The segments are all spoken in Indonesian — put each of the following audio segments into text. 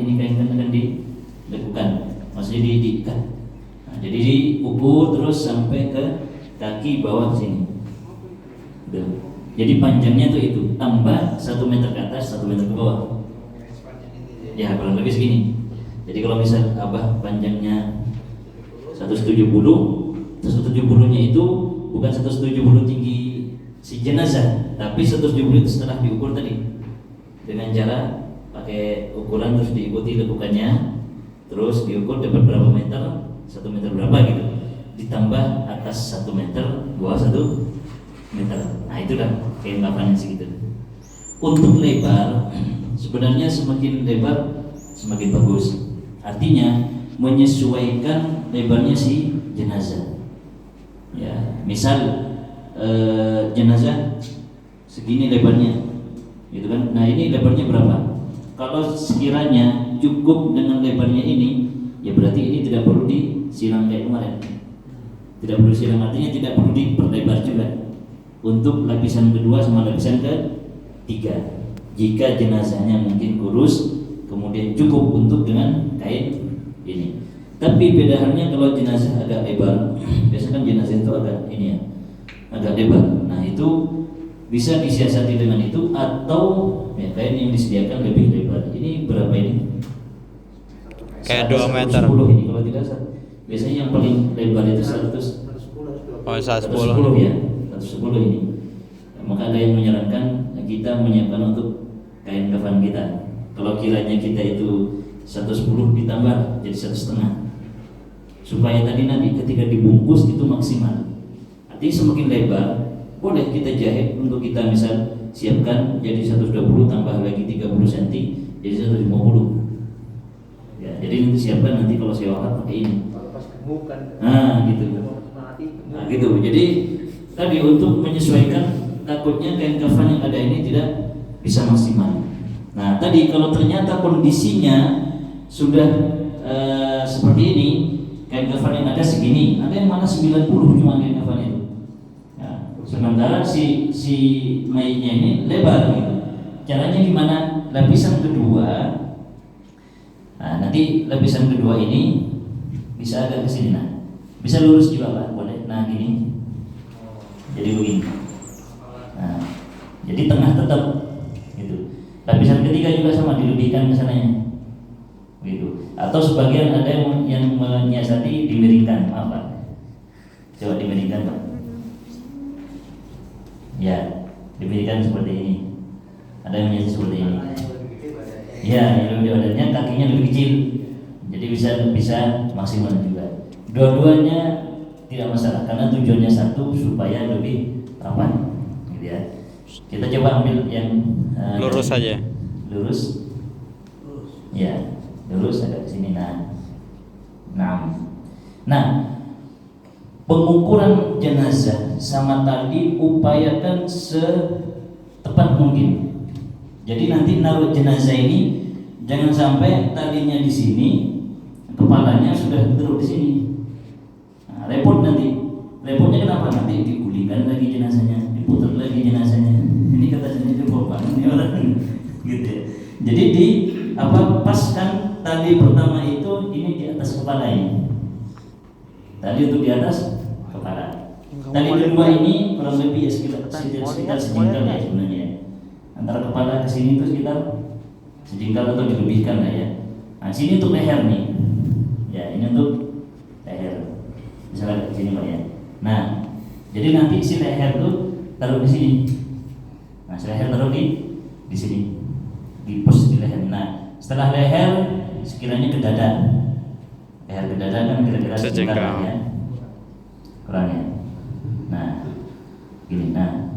ini kain kan akan dilekukan, maksudnya diikat. Nah, jadi diukur terus sampai ke kaki bawah sini. Jadi panjangnya tuh itu tambah 1 meter ke atas, 1 meter ke bawah. Ya kurang lebih segini. Jadi kalau misal abah panjangnya 170-nya itu bukan 170 tinggi si jenazah, tapi 170 itu setelah diukur tadi dengan cara pakai ukuran terus diikuti lekukannya, terus diukur dapat berapa meter, 1 meter berapa gitu, ditambah atas 1 meter, bawah 1 meter. Nah itu kan kain kafannya segitu. Untuk lebar sebenarnya semakin lebar semakin bagus. Artinya menyesuaikan lebarnya si jenazah. Ya, misal jenazah segini lebarnya, gitu kan? Nah ini lebarnya berapa? Kalau sekiranya cukup dengan lebarnya ini, ya berarti ini tidak perlu disilang kayak kemarin. Tidak perlu silang, artinya tidak perlu diperlebar juga. Untuk lapisan kedua sama lapisan ketiga, jika jenazahnya mungkin kurus, kemudian cukup untuk dengan kain ini. Tapi beda halnya kalau jenazah agak lebar. Biasanya kan jenazah itu agak ini ya, agak lebar. Nah itu bisa disiasati dengan itu, atau ya, kain yang disediakan lebih lebar. Ini berapa ini? Kayak 2 meter. 110 ini kalau tidak salah. Biasanya yang paling lebar itu 100. Oh 110 ya, 110 ini. Maka ada yang menyarankan kita menyiapkan untuk kain kafan kita. Kalau kiranya kita itu 110 ditambah jadi 1,5, supaya tadi nanti ketika dibungkus itu maksimal. Artinya semakin lebar boleh kita jahit untuk kita misal siapkan jadi 120 tambah lagi 30 cm jadi 150. Ya, jadi nanti siapkan nanti kalau sewa pakai ini. Nah gitu. Nah gitu. Jadi tadi untuk menyesuaikan, takutnya kain kafan yang ada ini tidak bisa maksimal. Nah tadi kalau ternyata kondisinya sudah seperti ini, kain kafan yang ada segini, ada yang mana 90 cuma kain kafan itu. Ya, sementara si mayitnya ini lebar gitu. Caranya gimana? Lapisan kedua, nah nanti lapisan kedua ini bisa agak ke sini, nah bisa lurus juga Pak, boleh. Nah gini, jadi begini. Nah, jadi tengah tetap gitu. Lapisan ketiga juga sama, dilebihkan ke sananya gitu. Atau sebagian ada yang menyiasati dimiringkan, maaf Pak. Coba dimiringkan Pak. Ya, dimiringkan seperti ini. Ada yang menyiasati seperti ini. Ya, yang lebih badannya, kakinya lebih kecil. Jadi bisa maksimal juga. Dua-duanya tidak masalah karena tujuannya satu, supaya lebih rapat gitu ya. Kita coba ambil yang lurus saja. Lurus. Ya, lurus agak ke sini. Nah, pengukuran jenazah sama tadi upayakan setepat mungkin. Jadi nanti naruh jenazah ini jangan sampai talinya di sini, kepalanya sudah taruh di sini. Nah, repot nanti. Repotnya kenapa? Nanti digulingkan lagi jenazahnya, diputar lagi jenazahnya. Ini kata sendiri korban ini orang gitu ya. Jadi paskan tali pertama itu ini di atas kepala ini. Tali untuk di atas kepala. Tali kedua ini kurang lebih sekitar sejengkal ya sebenarnya. Antara kepala ke sini itu sekitar sejengkal atau dilebihkan lah ya. Nah sini untuk leher nih. Ya ini untuk leher. Misalnya di sini Pak ya. Nah jadi nanti si leher itu taruh di sini. Nah si leher taruh di sini, di pos di leher. Nah setelah leher sekiranya ke dada. Leher ke dada kan kira-kira sejengkal ya. Kurangnya. Nah gini. Nah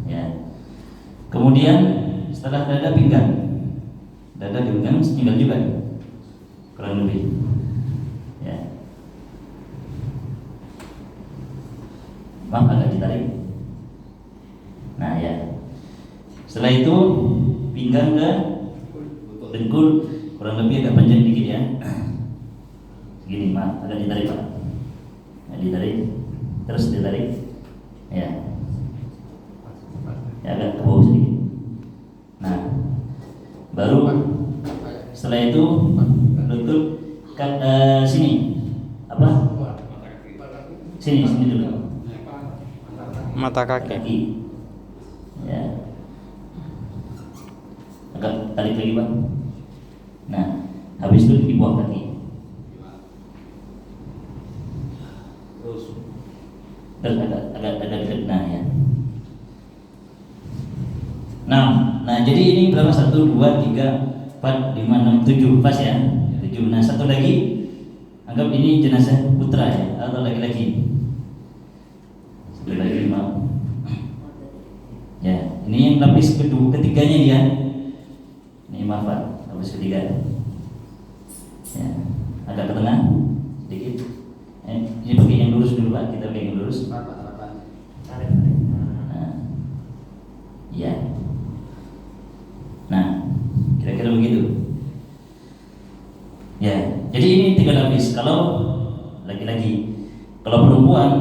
ya. Kemudian setelah dada pinggang. Dada pinggang sejengkal juga. Kurang lebih. Ya. Bang agak ditarik. Nah ya. Setelah itu pinggang ke dengkul, kurang lebih agak panjang dikit ya. Segini Pak, agak ditarik Pak. Nah, ditarik, terus ditarik. Ya. Ya agak ke bawah sedikit. Nah, baru Setelah itu lutut sini apa? Sini dulu. Mata kaki. Kaki. Ya. Agak tarik lagi bang. Nah, habis itu di bawah kaki. Terus agak dekat, nah ya. Nah jadi ini berapa? 1, 2, 3, 4, 5, 6, 7 pas ya. 7. Nah satu lagi, anggap ini jenazah putra ya atau laki-laki. Satu lagi mau. Ya, ini yang lapis ketiganya dia. Ini maaf Pak, lapis ketiga. Ya, agak ke tengah sedikit. Ini pakai yang lurus dulu Pak, kita pakai yang lurus. Nah, ya. Nah, kira-kira begitu. Ya, jadi ini 3 lapis. Kalau laki-laki, kalau perempuan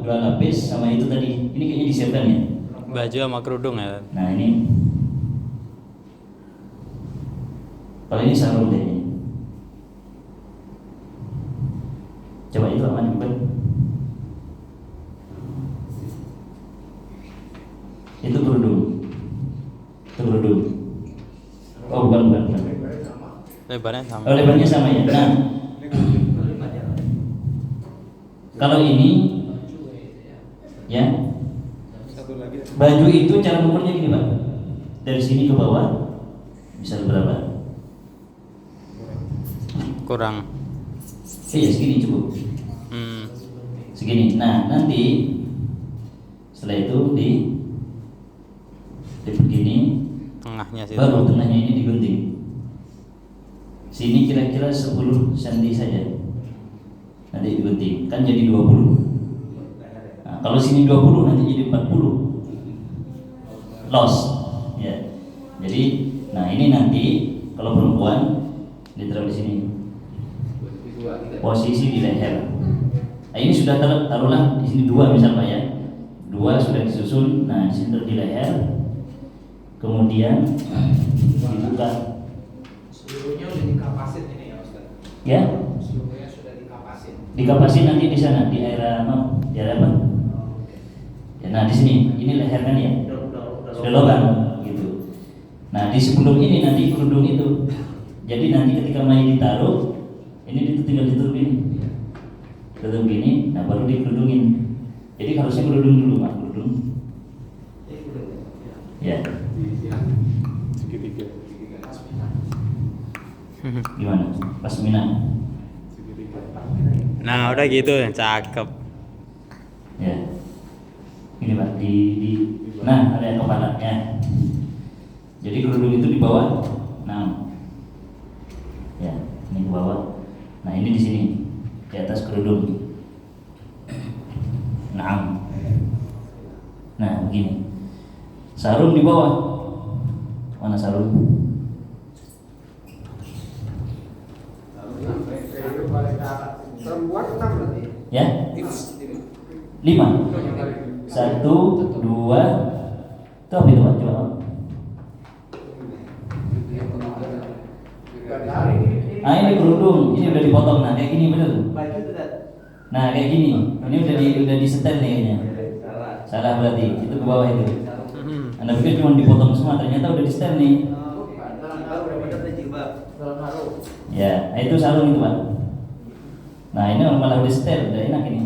2 lapis sama itu tadi. Ini kayaknya disiapkan ya. Baju sama kerudung ya. Nah ini, kalau ini sarung deh. Coba itu aman bukan? Itu kerudung. Itu kerudung. Oh bukan. Lebarnya sama. Oh lebarnya sama ya. Nah, kalau ini, ya, baju itu cara mengukurnya gini Pak. Dari sini ke bawah, bisa berapa? Kurang. Iya segini cukup. Segini. Nah nanti setelah itu di begini, Tengahnya sih. baru tengahnya ini digunting. Sini kira-kira 10 cm saja. Nanti digunting, kan jadi 20. Nah, kalau sini 20 nanti jadi 40. Loss. Ya. Jadi, nah ini nanti kalau perempuan ditaruh di sini. Posisi di leher. Nah, ini sudah taruhlah di sini 2 misalnya ya. 2 sudah disusun. Nah, di sini di leher. Kemudian dibuka. Seluruhnya sudah dikapasin ini ya Ustaz. Ya? Seluruhnya sudah dikapasin. Dikapasin nanti di sana di area di area apa? Ya, nah di sini ini leher kan ya. Sudah logam gitu. Nah di sebelum ini nanti kerudung itu. Jadi nanti ketika mayat ditaruh, ini tinggal ditutup ini. Tutup gini, nah baru dikerudungin. Jadi harusnya kerudung dulu Pak, kerudung. Ya. Gimana? Pasmina. Nah udah gitu, cakep. Ya. Ini Pak nah ada kepalanya. Jadi kerudung itu di bawah. Nah. Ya, ini ke bawah. Nah, ini di sini. Di atas kerudung. Nah, begini. Sarung di bawah. Mana sarung? Perempuan 6 berarti. Ya? 5. 1, 2. Itu apa itu Pak? Coba. Ini kerudung, ini udah dipotong. Nah, kayak gini bener. Nah, kayak gini. Ini udah disetel nih kayaknya. Salah berarti. Itu ke bawah itu. Anda pikir cuma dipotong semua, ternyata udah disetel nih. Ya, nah itu sarung itu Pak. Nah, ini malah udah setel, udah enak ini.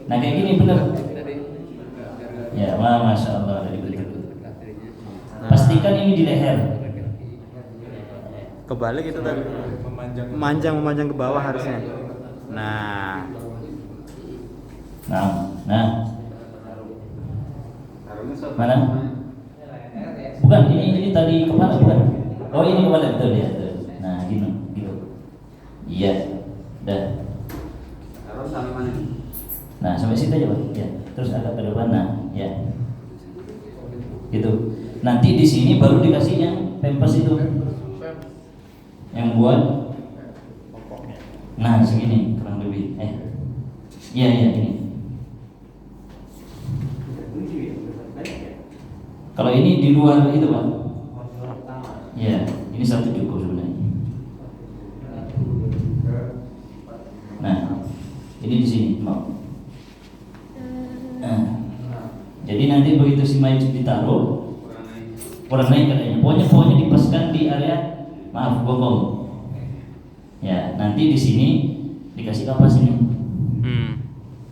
Nah, kayak gini bener. Ya, masya Allah dari betul. Pastikan ini di leher. Kebalik itu tadi. Memanjang ke bawah harusnya. Nah. Mana? Bukan, ini tadi kepala bukan? Oh ini kepala betul ya. Betul. Nah gitu. Iya, dah. Nah sampai situ aja Pak. Ya. Terus agak ke depan. Nah, ya. Gitu. Nanti di sini baru dikasih yang pampers itu. Yang buat. Nah segini kurang lebih. Iya ini. Kalau ini di luar itu Pak. Ya, ini 1 cukup sebenarnya. Ini di sini, mau. Nah, jadi nanti begitu si mayat ditaruh, kurang naik katanya. Pokoknya dipaskan di area, maaf, bokong. Ya, nanti di sini dikasih kapas ini.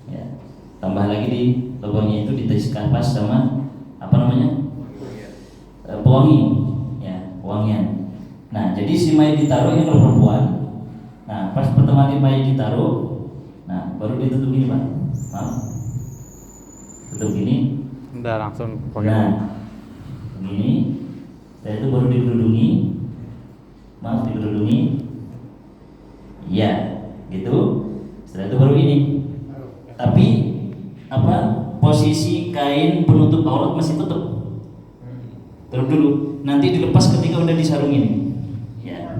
Ya, tambah lagi di lubangnya itu dikasih kapas sama apa namanya? Pewangi, ya, pewangian. Nah, jadi si mayat ditaruh ini kalau perempuan. Nah, pas pertama kali mayat ditaruh, nah baru ditutup gini pak, maaf, tutup gini. Udah langsung pakai. Nah, begini. Setelah itu baru digerudungi, maaf digerudungi. Ya, gitu. Setelah itu baru ini. Tapi apa? Posisi kain penutup aurat masih tutup. Tutup dulu. Nanti dilepas ketika udah disarung ini. Ya.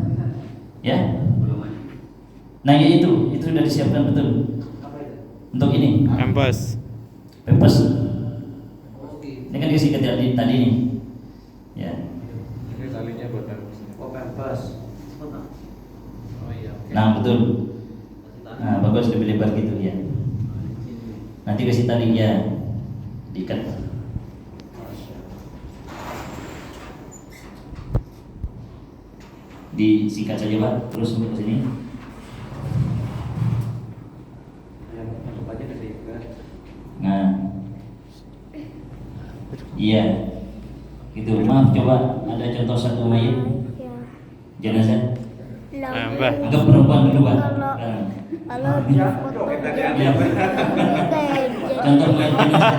Ya. Nah, ya itu sudah disiapkan betul. Untuk ini. Pampers. Pampers. Ini kan dikasih tadi nih. Ya. Ini talinya buat pampers. Oh, pampers. Oh iya. Nah, betul. Nah, bagus lebih lebar gitu ya. Nanti kasih tali ya. Diikat. Disingkat saja Pak, terus sampai ke sini. Nah, iya, gitu. Maaf, coba ada contoh satu mayat jenazah. Mbah. Anggap perempuan dulu Pak. Kalau di foto Ya. kayak Contoh mayat jenazah.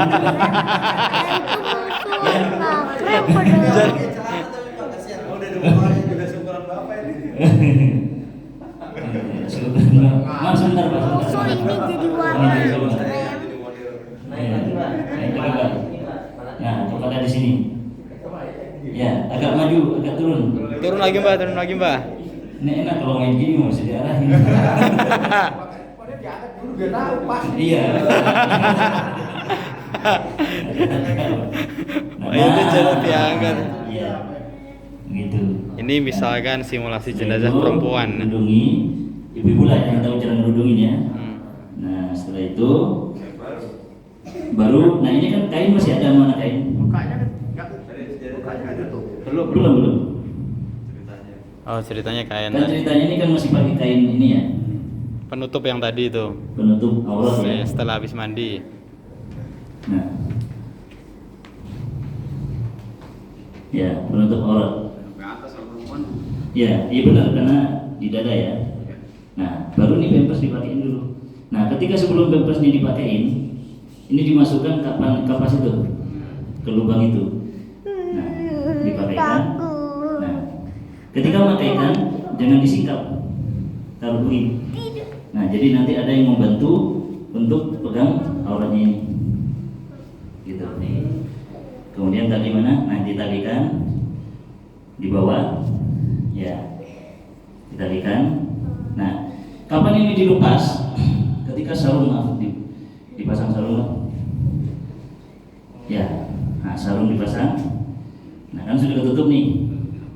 Maaf sebentar Pak. So ini jadi warna Nah, kepada di sini. Ya, agak maju, agak turun. Turun lagi mbak. Ini enak kalau main gini masih diarahin. Iya. Itu jalan diangkat. Iya. Gitu. Ini misalkan simulasi jenazah perempuan. Ngerudungi, ibu-ibu lah yang tahu cara ngerudungin ya. Nah, setelah itu baru, nah ini kan kain masih ada, mana kain? Belum. Oh ceritanya kain. Kan ceritanya ini kan masih pakai kain ini ya, Penutup yang tadi itu. penutup aurat ya. Setelah habis mandi. Nah, ya penutup aurat. Ya, iya benar karena di dada ya. Nah, baru nih pampers dipakein dulu. Nah, ketika sebelum pampers ini dipakein, ini dimasukkan kapas itu ke lubang itu. Nah, dipakaikan. Nah, ketika memakaikan jangan disingkap, taruh begini. Nah, jadi nanti ada yang membantu untuk pegang auratnya ini. Gitu nih. Kemudian tali mana? Nah, ditalikan di bawah. Ya, ditalikan. Nah, kapan ini dilepas? Ketika sarung, maaf, dipasang sarung lah. Ya, nah sarung dipasang. Nah kan sudah ketutup nih.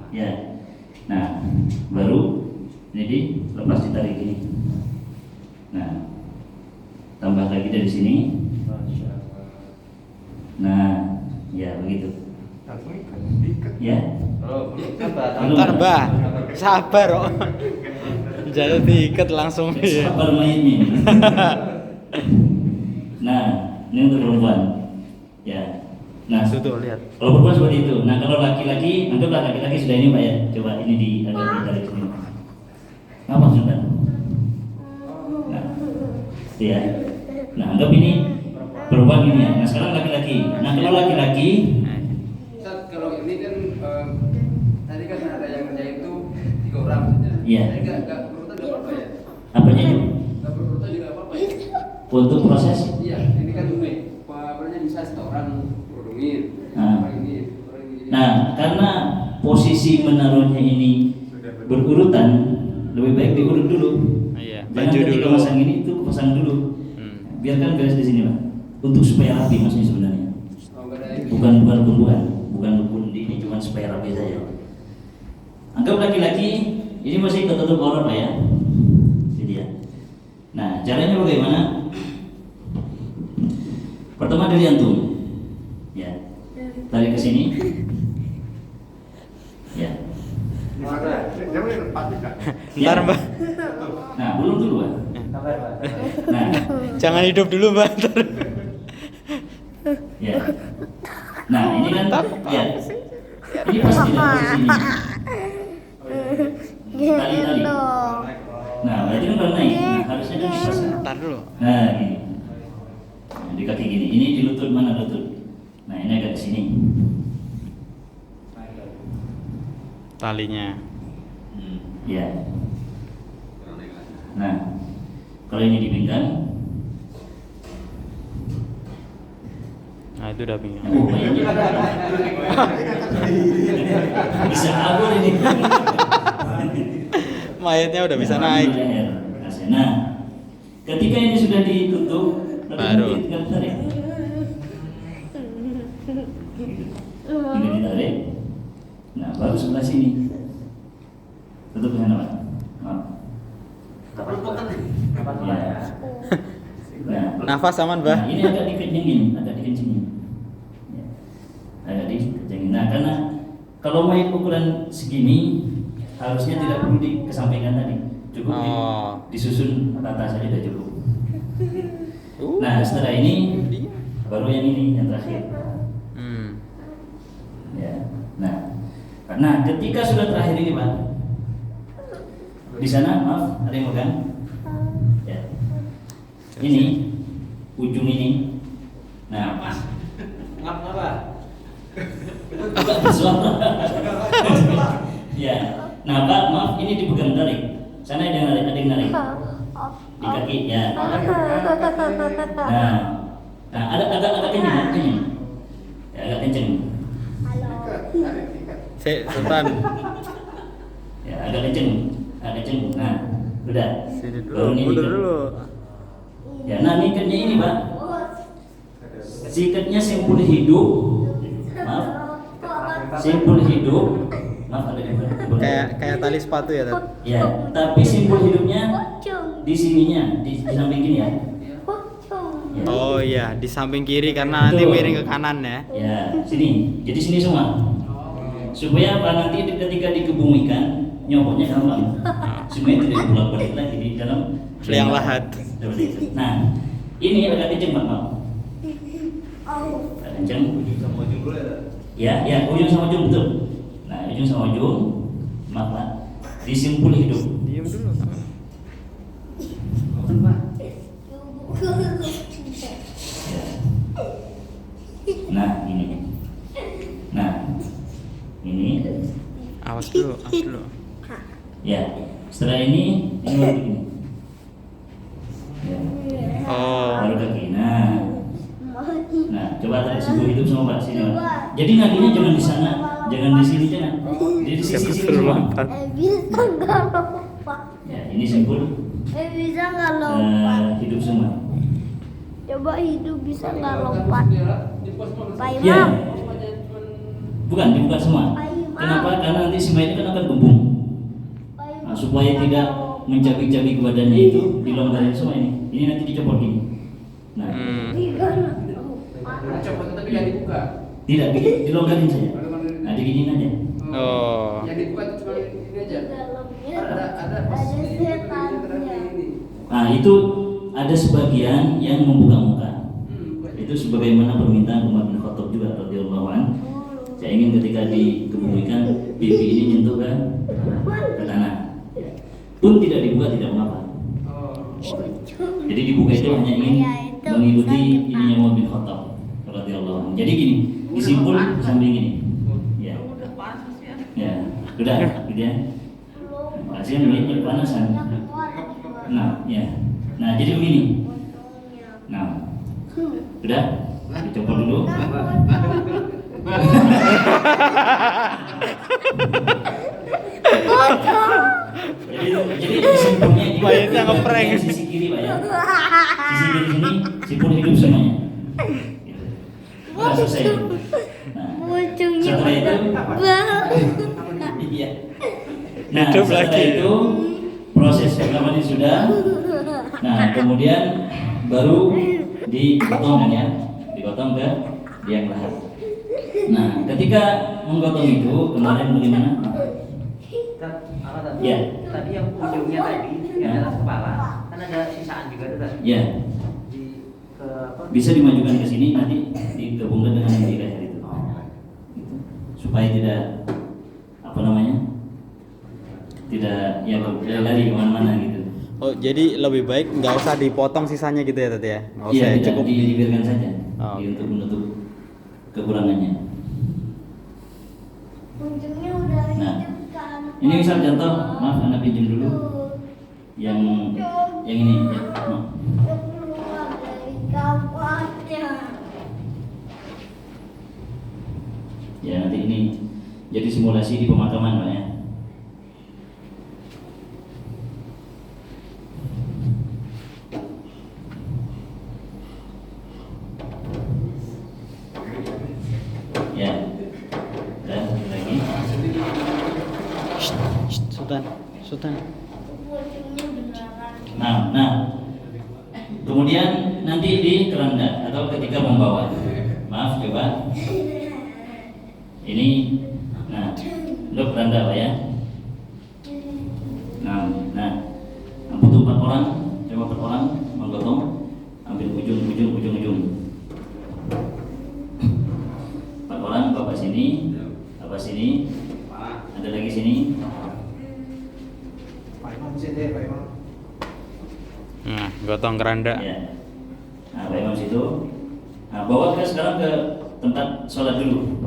Ya, nah baru ini dilepas ditarik gini. Nah, tambah lagi dari sini. Nah, ya begitu. Ya. Ntar mbak, sabar kok. Jadi diikat langsung. Sabar mayatnya. Nah, ini untuk perempuan. Ya. Nah, Tuh lihat. kalau perempuan seperti itu. Nah, kalau laki-laki, anggaplah laki-laki sudah ini Pak ya. Coba ini ditarik sini. Apa sudah? Nah, ya. Nah, anggap ini perempuan ini ya. Nah, sekarang laki-laki. Nah, kalau laki-laki, Ustaz, kalau ini kan tadi kan ada yang kerja itu 3 orang saja. Iya. Jadi nggak berurutan nggak apa-apa ya? apanya itu? Nggak berurutan juga apa-apa ya? Untuk proses. Iya, ini kan apa bisa 1 orang kerudungin, Nah. orang ini. Nah, karena posisi menaruhnya ini berurutan, lebih baik diurut dulu. Iya. Jangan Baju ketika dulu. pasang ini itu pasang dulu. Biarkan beres di sini Pak. Untuk supaya rapi maksudnya sebenarnya. Oh, nggak ada ini. Bukan ini cuma supaya rapi saja. Anggap laki-laki ini masih ketutup aurat Pak ya. Jadi ya. Nah, caranya bagaimana? Pertama dari antum, ya, tarik ke sini, ya. Ntar Mbak. Nah, belum dulu, Pak. Nah, Jangan hidup dulu Mbak. Ntar. ya. Nah, ini kan, ya. Ini pasti dari sini. Jangan dong. Nah, berarti kan baru naik. Nah, harusnya kan dipasang. Ntar dulu. Nah, gini. Nah, di kaki gini. Ini di lutut, mana lutut? Nah, ini agak ke sini. Talinya. Ya. Nah, kalau ini dipinggang, Nah itu udah pinggang. oh, ini bisa abur ini. Mayatnya udah bisa Nah, naik. leher. Nah, ketika ini sudah ditutup, Baru. tinggal ditarik. Tinggal ditarik. Nah, baru sebelah sini. Tutup di sana, Pak. Maaf. Ya. Nah, Nafas aman Mbak. nah, ini agak dikencengin, Ya. Agak dikencengin. Nah, karena kalau mayat ukuran segini harusnya tidak perlu dikesampingkan tadi, cukup disusun rata saja sudah cukup. Nah, setelah ini baru yang ini yang terakhir. Ya. Nah, ketika sudah terakhir ini, Pak, di sana, maaf, ada yang megang? Ya. Ini ujung ini. Nah, pas. Ngapa? Bukan bersuara. Ya. Nah, Pak, maaf, ini dipegang tarik. Sana ada yang narik. Di kaki, ya. Nah, ada agak kenceng. Ya, agak kenceng. Sultan. Ya, agak kenceng. Nah, udah. Sini dulu. Baru ini Mundur ikat. dulu. Ya, nah ikatnya ini, Pak. Sikatnya simpul hidup. Maaf. Simpul hidup. Maaf, ada yang Kayak tali sepatu ya Tat? Ya, tapi simpul hidupnya di sininya, di samping gini ya. Ya. Oh iya, di samping kiri karena nanti Betul. miring ke kanan ya. Ya, sini. Jadi sini semua. Supaya apa, nanti ketika dikebumikan nyokoknya gampang. Semuanya tidak bolak-balik lagi di dalam Liang lahat. Nah, ini agak kenceng, Pak. Maaf. Agak kenceng. Ya, ujung sama ujung betul. Nah, ujung sama ujung, maaf, Pak. Disimpul hidup. Diam dulu. Ya. Nah, ini. Nah, ini. Awas dulu. Ya. Setelah ini baru begini. Ya. Oh. Baru kaki. Nah, coba tarik simpul hidup sama Pak sini, Pak. Jadi nadinya jangan di sana, jangan di sini, jangan. Jadi di sini semua. Bisa nggak lompat? Ya, ini simpul Bisa nggak lompat? hidup semua. Coba hidup bisa nggak lompat? Pak Ya. Imam. Bukan dibuka semua. Kenapa? Karena nanti si mayat kan akan gembung. Nah, supaya tidak mencabik-cabik badannya itu dilonggarin semua ini. Ini nanti dicopot gini. Nah, Copot tapi yang dibuka. tidak dilonggarin saja. Nah, diginiin aja. Oh. Yang dibuka itu cuma ini aja. Ada setannya. Nah, itu ada sebagian yang membuka muka. Itu sebagaimana permintaan Umar bin Khattab juga radhiyallahu anhu. Saya ingin ketika dikebumikan pipi ini nyentuh ke tanah. Pun tidak dibuka tidak mengapa. Jadi dibuka itu hanya ingin mengikuti ininya Umar bin Khattab radhiyallahu anhu. Jadi gini, disimpul sambil gini. Ya. Ya, sudah gitu ya. Kasihan ini panasan. Nah, ya. Nah, jadi begini. Nah, sudah dicopot dulu. Jadi simpulnya ini Mayatnya ngeprank. sisi kiri, Pak ya. Sisi kiri sini simpul hidup semuanya. Gitu. Udah selesai. Nah, Ujungnya setelah itu iya. Nah, Hidup setelah lagi. itu proses pertama ini sudah. Nah, kemudian baru dipotong kan ya, dipotong ke yang lahat. Nah, ketika menggotong itu kemarin bagaimana? Ya. Tadi yang ujungnya tadi yang Ya. atas kepala kan ada sisaan juga tuh tadi. Ya, Di ke apa? bisa dimajukan ke sini nanti digabungkan dengan yang di leher itu. Gitu. Supaya tidak apa namanya? Tidak ya lari kemana-mana gitu. Oh, jadi lebih baik nggak usah dipotong sisanya gitu ya tadi ya? Nggak usah Iya, ya, tidak cukup dibiarkan saja Oh. untuk menutup kekurangannya. Ujungnya udah Nah, hidup kan. ini misal contoh, maaf anak pinjam dulu yang ini ya, maaf. Keluar dari kamarnya. Ya nanti ini jadi simulasi di pemakaman Pak ya. Ya, dan lagi. Sultan. Ujungnya beneran. Nah, kemudian nanti di keranda atau ketika membawa. Maaf coba. Ini, nah, untuk keranda Pak ya. Nah, butuh 4 orang, coba 4 orang menggotong, ambil ujung. 4 orang, bapak sini, ada lagi sini. Nah, gotong keranda. Ya. Nah, Pak Imam situ. Nah, bawa sekarang ke tempat sholat dulu.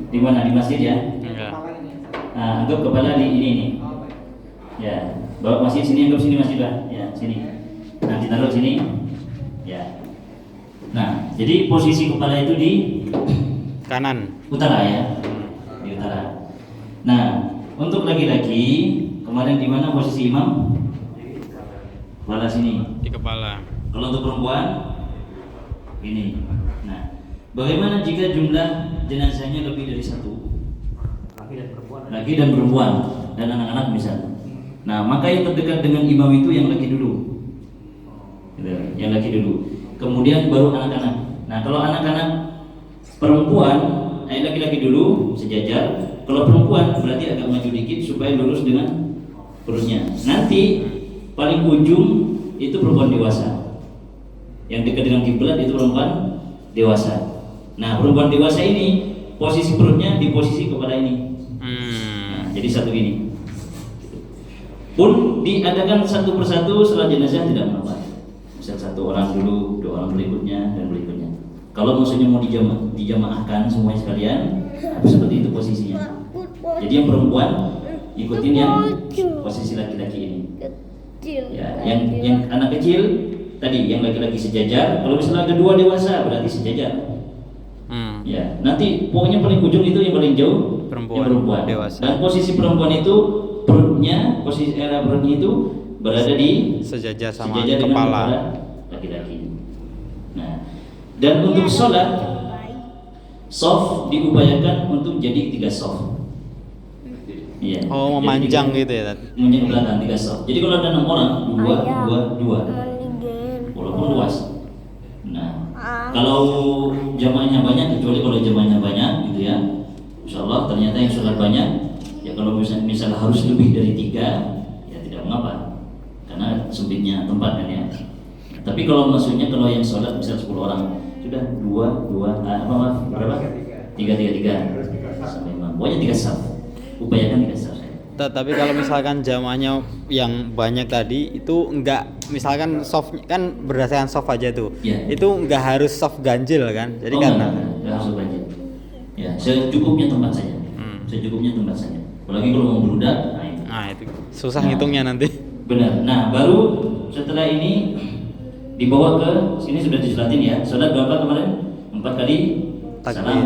Di mana? Di masjid ya. Enggak. Nah, anggap kepala di ini nih. Ya, bawa masjid sini, anggap sini masjid Pak. Ya, sini. Nah, ditaruh sini. Ya. Nah, jadi posisi kepala itu di Kanan. utara ya. Di utara. Nah, untuk laki-laki kemarin di mana posisi imam? Kepala sini. Di kepala. Kalau untuk perempuan ini. Nah, bagaimana jika jumlah jenazahnya lebih dari 1? Laki dan perempuan dan anak-anak misalnya. Nah, maka yang terdekat dengan imam itu yang laki dulu. Gitu, yang laki dulu. Kemudian baru anak-anak. Nah, kalau anak-anak perempuan, laki-laki dulu sejajar. Kalau perempuan berarti agak maju dikit supaya lurus dengan perutnya. Nanti paling ujung itu perempuan dewasa. Yang dekat dengan kiblat itu perempuan dewasa. Nah, perempuan dewasa ini posisi perutnya di posisi kepala ini. Nah, jadi satu ini. Pun diadakan satu persatu setelah jenazah tidak mengapa. Misal 1 orang dulu, 2 orang berikutnya dan berikutnya. Kalau maksudnya mau dijamaahkan semuanya sekalian, seperti itu posisinya. Jadi yang perempuan ikutin yang posisi laki-laki ini. Kecil. Ya, yang anak kecil tadi yang laki-laki sejajar. Kalau misalnya ada 2 dewasa berarti sejajar. Ya, nanti pokoknya paling ujung itu yang paling jauh Perempuan, yang perempuan. dewasa. Dan posisi perempuan itu posisi perutnya itu berada di Sejajar sama sejajar dengan kepala. laki-laki. Nah, dan untuk sholat soft diupayakan untuk jadi 3 soft. Iya. Oh, Jadi memanjang 3 gitu ya tadi. memanjang ke belakang 3 soft. Jadi kalau ada 6 orang, 2. Walaupun luas. Nah, kalau jamaahnya banyak, kecuali kalau jamaahnya banyak gitu ya. Insya Allah ternyata yang sholat banyak. Ya kalau misalnya harus lebih dari 3, ya tidak mengapa. Karena sempitnya tempat kan ya. Tapi kalau maksudnya kalau yang sholat bisa 10 orang, sudah 2 berapa? 3 sampai 5. Pokoknya 3 saf. Upayakan 3 saf. Tapi kalau misalkan jamaahnya yang banyak tadi itu enggak, misalkan soft kan berdasarkan soft aja tuh. Iya. Itu enggak harus soft ganjil kan. Jadi karena enggak harus banyak. Ya, secukupnya tempat saja. Secukupnya tempat saja. Apalagi kalau mau berudak, nah itu susah ngitungnya nanti. Benar. Nah, baru setelah ini dibawa ke sini sudah disolatin ya. Sholat berapa kemarin? 4 kali Takbir. salam.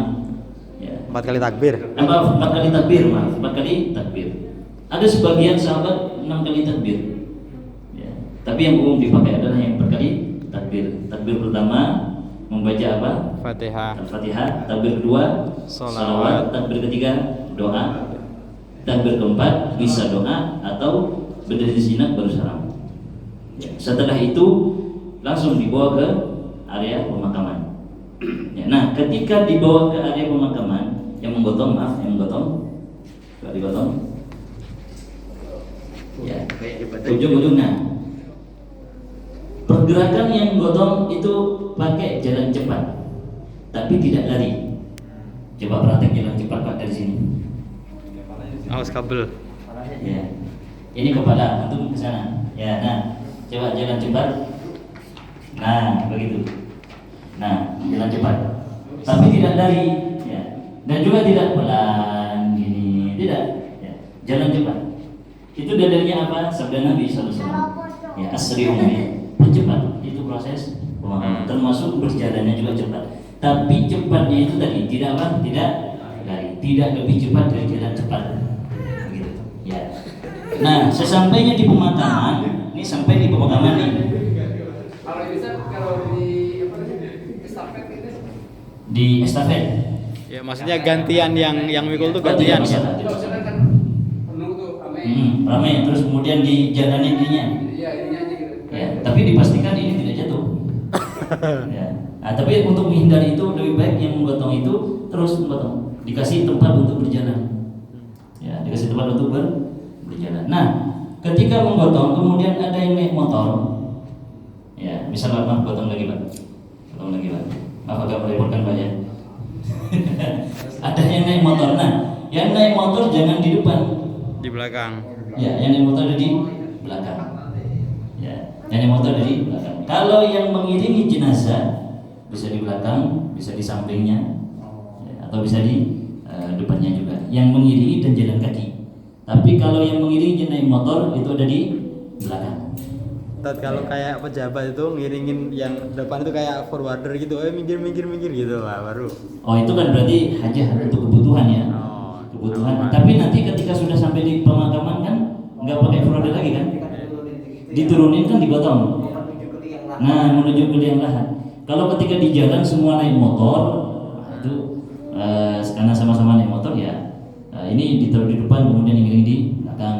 Ya. 4 kali takbir. 4 kali takbir, maaf. 4 kali takbir. Ada sebagian sahabat 6 kali takbir. Ya. Tapi yang umum dipakai adalah yang 4 kali takbir. Takbir pertama membaca apa? Fatihah. Al-Fatihah. Takbir kedua Salawat. Takbir ketiga doa. Takbir keempat bisa doa atau berdiri sejenak baru salam. Ya, setelah itu langsung dibawa ke area pemakaman. Ya, nah, ketika dibawa ke area pemakaman, yang menggotong, coba digotong. Ya, ujung-ujungnya. Pergerakan yang gotong itu pakai jalan cepat, tapi tidak lari. Coba praktek jalan cepat Pak dari sini. Awas kabel. Ya, ini kepala, antum ke sana. Ya, nah, coba jalan cepat. Nah, begitu. Nah, jalan cepat, tapi tidak lari. Ya, dan juga tidak pelan gini, tidak. Ya, jalan cepat. Itu dalilnya apa? Sabda Nabi SAW. Ya, asri'u cepat, itu proses pemakaman, termasuk berjalannya juga cepat. Tapi cepatnya itu tadi tidak apa? Tidak lari, tidak lebih cepat dari jalan cepat. Begitu. Ya. Nah, sesampainya di pemakaman, ini sampai di pemakaman nih. Kalau bisa kalau di apa namanya? Estafet itu. Di estafet. Ya maksudnya gantian yang mikul tuh gantian. Tidak Kalau misalkan kan penuh tuh ramai. Ramai, terus kemudian dijalanin ininya. Iya, ininya aja gitu. Ya, tapi dipastikan ini tidak jatuh. Ya. Nah, tapi untuk menghindari itu lebih baik yang menggotong itu terus menggotong, dikasih tempat untuk berjalan. Ya, dikasih tempat untuk berjalan. Nah, ketika menggotong kemudian ada yang naik motor. Ya, misalnya Pak, gotong lagi Pak. Gotong lagi Pak. Maaf agak merepotkan Pak ya. Ada yang naik motor. Nah, yang naik motor jangan di depan. Di belakang. Ya, yang naik motor ada di belakang. Ya, yang naik motor ada di belakang. Kalau yang mengiringi jenazah bisa di belakang, bisa di sampingnya, ya, atau bisa di depannya juga. Yang mengiringi dan jalan kaki. Tapi kalau yang mengiringi naik motor itu ada di belakang. Tat, kalau kayak pejabat itu ngiringin yang depan itu kayak forwarder gitu, minggir gitu lah baru. Oh, itu kan berarti hajah untuk kebutuhan ya. Oh, Kebutuhan. Tapi nanti ketika sudah sampai di pemakaman kan nggak pakai forwarder lagi kan? Diturunin kan digotong. Nah, menuju ke liang lahat. Kalau ketika di jalan semua naik motor, itu karena sama-sama naik motor ya, ini ditaruh di depan kemudian yang di belakang.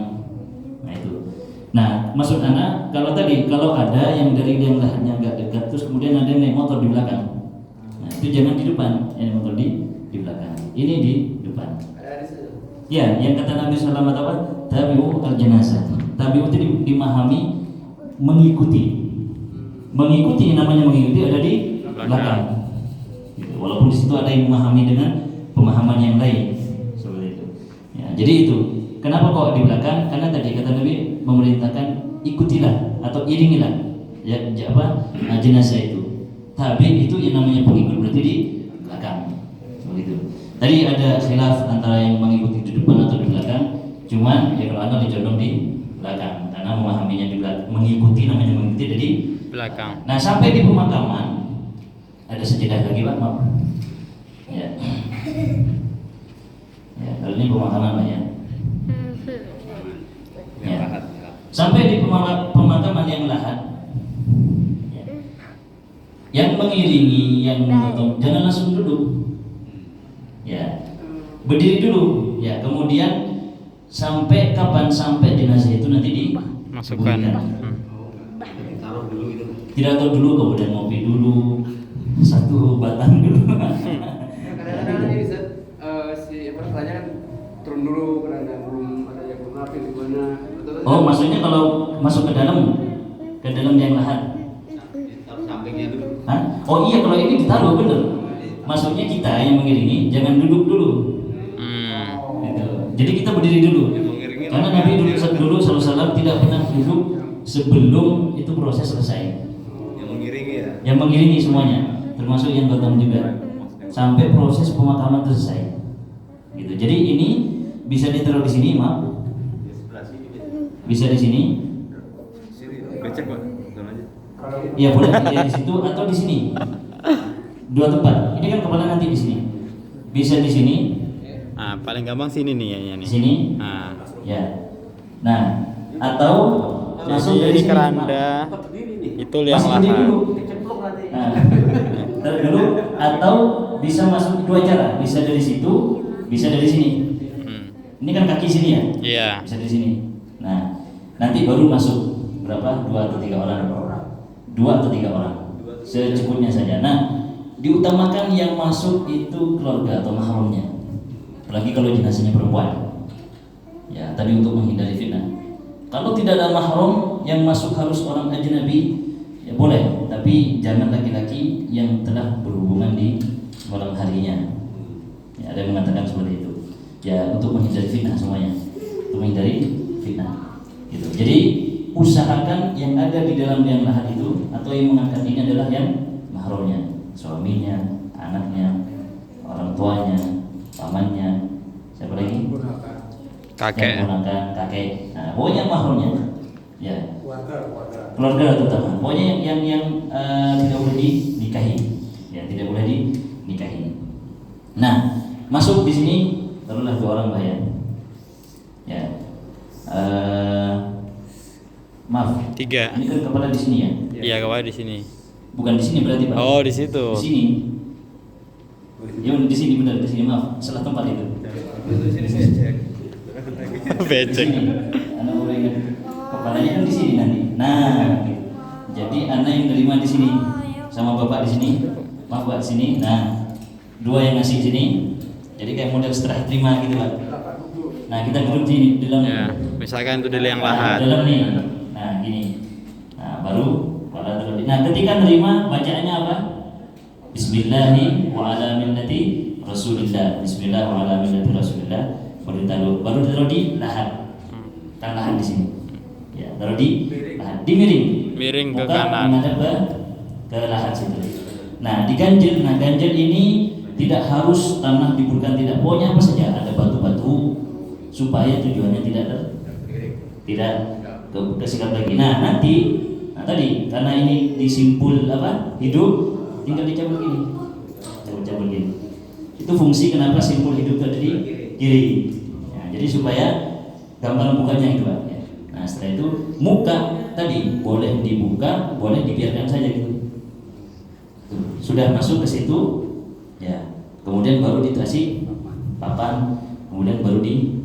Nah itu. Nah, maksud anak kalau tadi kalau ada yang dari liang lahatnya agak dekat, terus kemudian ada yang naik motor di belakang, nah itu jangan di depan, yang naik motor di belakang. Ini di depan. Ya, yang kata Nabi SAW apa? Tabi'u al-janazah. Tabi'u itu dimahami mengikuti. Mengikuti, namanya mengikuti ada di belakang. Gitu. Walaupun di situ ada yang memahami dengan pemahaman yang lain seperti itu. Ya, jadi itu. Kenapa kok di belakang? Karena tadi kata Nabi memerintahkan ikutilah atau iringilah ya apa jenazah itu. Tapi itu yang namanya pengikut berarti di belakang. Begitu. Tadi ada khilaf antara yang mengikuti di depan atau di belakang. Cuman ya kalau anda dicondong di belakang karena memahaminya di belakang. Mengikuti namanya mengikuti dari belakang. Nah, sampai di pemakaman ada sejedah lagi Pak, maaf. Ya. Ya, kalau ini pemakaman Pak ya. Ya. Sampai di pemakaman yang lahat. Ya. Yang mengiringi, yang menonton, jangan langsung duduk. Ya. Berdiri dulu. Ya, kemudian sampai kapan sampai jenazah itu nanti Masukkan. Tidak tahu dulu kemudian ngopi dulu satu batang dulu. Kadang-kadang ini si apa tanya kan turun dulu karena belum ada yang belum rapi di mana. Oh, maksudnya kalau masuk ke dalam yang lahat. Sampingnya dulu. Hah? Oh iya, kalau ini ditaruh bener. Maksudnya kita yang mengiringi jangan duduk dulu. Gitu. Jadi kita berdiri dulu. Karena Nabi dulu SAW tidak pernah duduk sebelum itu proses selesai. Yang mengiringi semuanya, termasuk yang gotong juga, sampai proses pemakaman selesai. Gitu. Jadi ini bisa ditaruh di sini, maaf. Bisa di sini. Becek Pak. Iya boleh ya, di situ atau di sini. Dua tempat. Ini kan kepala nanti di sini. Bisa di sini. Ah, paling gampang sini nih ya nih. Sini. Ah. Ya. Nah, atau langsung Jadi dari ini sini. keranda. Itu liang Masuk berdiri lahat. dulu. Nah, taruh dulu atau bisa masuk dua cara, bisa dari situ, bisa dari sini. Ini kan kaki sini ya? Iya. Bisa dari sini. Nah, nanti baru masuk. berapa? 2 atau 3 orang. 2 atau 3 orang. Secukupnya saja. Nah, diutamakan yang masuk itu keluarga atau mahramnya. Apalagi kalau jenazahnya perempuan. Ya, tadi untuk menghindari fitnah. Kalau tidak ada mahram, yang masuk harus orang ajnabi, ya boleh, tapi jangan laki-laki yang telah berhubungan di malam harinya. Ya, ada yang mengatakan seperti itu. Ya, untuk menghindari fitnah semuanya. Untuk menghindari fitnah. Gitu. Jadi usahakan yang ada di dalam liang lahat itu atau yang mengangkat ini adalah yang mahramnya, suaminya, anaknya, orang tuanya, pamannya, siapa lagi? Kakek. Yang menggunakan kakek. Nah, pokoknya mahramnya, ya. Keluarga terutama. Pokoknya yang tidak boleh dinikahi, ya tidak boleh dinikahi. Nah, masuk di sini taruhlah 2 orang lah ya. Ya. Maaf. 3. Ini kan kepala di sini ya. Iya, kepala di sini. Bukan di sini berarti Pak. Oh, di situ. Di sini. Ya di sini benar di sini maaf salah tempat itu. Di sini. Anak boleh ingat kepalanya kan di sini nanti. Nah, gitu. Jadi anak yang terima di sini sama bapak di sini, maaf Pak di sini. Nah, 2 yang ngasih di sini. Jadi kayak model setelah terima gitu Pak. Nah, kita duduk di dalam. Ya, misalkan itu di liang lahat. Dalam nih. Nah, gini. Nah, baru pada terus. Nah, ketika nerima bacaannya apa? Bismillahi wa ala millati Rasulillah. Bismillah wa ala millati Rasulillah. Baru ditaruh di lahat. Kan lahat di sini. Ya, taruh di lahat. Dimiring. Miring ke Muka kanan. menghadap ke lahat situ. Nah, diganjel. Nah, ganjel ini tidak harus tanah dibulkan, tidak. Pokoknya apa saja, ada batu-batu supaya tujuannya tidak kesikat lagi. Nah, nanti tadi karena ini disimpul hidup, tinggal dicabut gini. Cabut gini. Itu fungsi kenapa simpul hidup itu ada di kiri. Nah, jadi supaya gampang bukanya itu Pak. Ya. Nah, setelah itu muka tadi boleh dibuka, boleh dibiarkan saja gitu. Sudah masuk ke situ, ya. Kemudian baru dikasih papan, kemudian baru di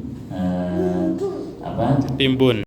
Timbun.